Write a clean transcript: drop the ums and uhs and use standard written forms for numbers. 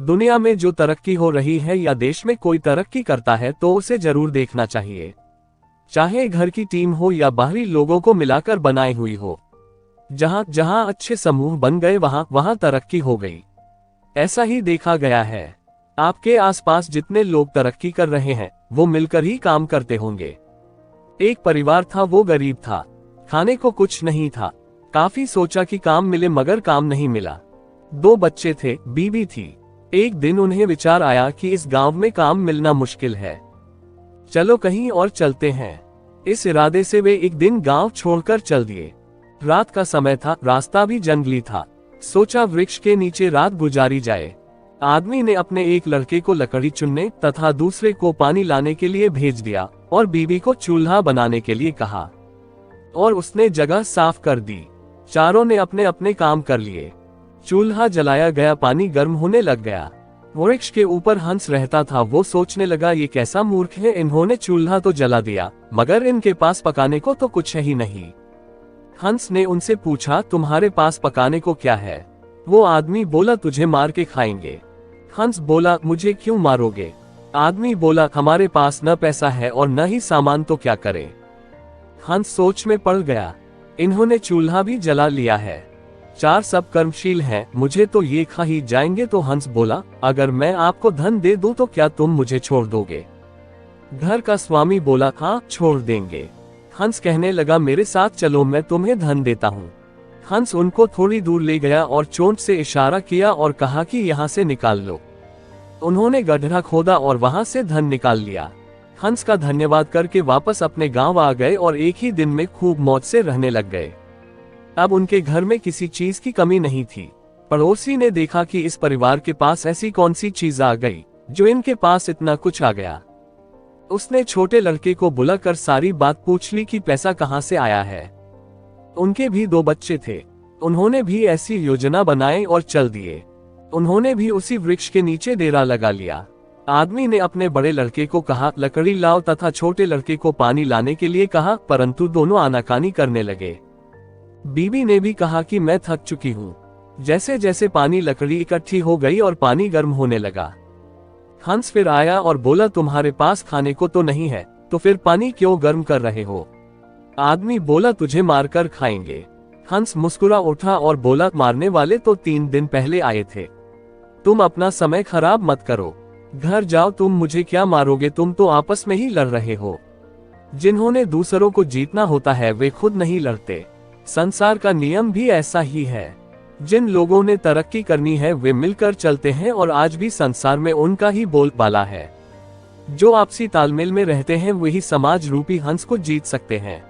दुनिया में जो तरक्की हो रही है या देश में कोई तरक्की करता है तो उसे जरूर देखना चाहिए, चाहे घर की टीम हो या बाहरी लोगों को मिलाकर बनाई हुई हो। जहां जहां अच्छे समूह बन गए वहां वहां तरक्की हो गई। ऐसा ही देखा गया है। आपके आसपास जितने लोग तरक्की कर रहे हैं वो मिलकर ही काम करते होंगे। एक परिवार था, वो गरीब था, खाने को कुछ नहीं था। काफी सोचा कि काम मिले मगर काम नहीं मिला। 2 बच्चे थे, बीवी थी। एक दिन उन्हें विचार आया कि इस गांव में काम मिलना मुश्किल है, चलो कहीं और चलते हैं। इस इरादे से वे एक दिन गांव छोड़कर चल दिए। रात का समय था, रास्ता भी जंगली था। सोचा वृक्ष के नीचे रात गुजारी जाए। आदमी ने अपने एक लड़के को लकड़ी चुनने तथा दूसरे को पानी लाने के लिए भेज दिया और बीवी को चूल्हा बनाने के लिए कहा और उसने जगह साफ कर दी। चारों ने अपने अपने काम कर लिए। चूल्हा जलाया गया, पानी गर्म होने लग गया। वृक्ष के ऊपर हंस रहता था। वो सोचने लगा, ये कैसा मूर्ख है, इन्होंने चूल्हा तो जला दिया मगर इनके पास पकाने को तो कुछ ही नहीं। हंस ने उनसे पूछा, तुम्हारे पास पकाने को क्या है? वो आदमी बोला, तुझे मार के खाएंगे। हंस बोला, मुझे क्यों मारोगे? आदमी बोला, हमारे पास न पैसा है और न ही सामान, तो क्या करें? हंस सोच में पड़ गया। इन्होंने चूल्हा भी जला लिया है, 4 सब कर्मशील हैं, मुझे तो ये खा ही जाएंगे। तो हंस बोला, अगर मैं आपको धन दे दूं तो क्या तुम मुझे छोड़ दोगे? घर का स्वामी बोला, हाँ छोड़ देंगे। हंस कहने लगा, मेरे साथ चलो, मैं तुम्हें धन देता हूँ। हंस उनको थोड़ी दूर ले गया और चोंच से इशारा किया और कहा कि यहाँ से निकाल लो। उन्होंने गड्ढा खोदा और वहां से धन निकाल लिया। हंस का धन्यवाद करके वापस अपने गांव आ गए और एक ही दिन में खूब मौज से रहने लग गए। अब उनके घर में किसी चीज की कमी नहीं थी। पड़ोसी ने देखा कि इस परिवार के पास ऐसी कौन सी चीज आ गई जो इनके पास इतना कुछ आ गया। उसने छोटे लड़के को बुलाकर सारी बात पूछ ली कि पैसा कहाँ से आया है। उनके भी 2 बच्चे थे। उन्होंने भी ऐसी योजना बनाई और चल दिए। उन्होंने भी उसी वृक्ष के नीचे डेरा लगा लिया। आदमी ने अपने बड़े लड़के को कहा, लकड़ी लाओ, तथा छोटे लड़के को पानी लाने के लिए कहा, परंतु दोनों आनाकानी करने लगे। बीवी ने भी कहा कि मैं थक चुकी हूँ। जैसे जैसे पानी लकड़ी इकट्ठी हो गई और पानी गर्म होने लगा। हंस फिर आया और बोला, तुम्हारे पास खाने को तो नहीं है, तो फिर पानी क्यों गर्म कर रहे हो? आदमी बोला, तुझे मारकर खाएंगे। हंस मुस्कुरा उठा और बोला, मारने वाले तो 3 दिन पहले आए थे। तुम अपना समय खराब मत करो, घर जाओ, तुम मुझे क्या मारोगे, तुम तो आपस में ही लड़ रहे हो। जिन्होंने दूसरों को जीतना होता है वे खुद नहीं लड़ते। संसार का नियम भी ऐसा ही है। जिन लोगों ने तरक्की करनी है वे मिलकर चलते हैं और आज भी संसार में उनका ही बोलबाला है। जो आपसी तालमेल में रहते हैं वही समाज रूपी हंस को जीत सकते हैं।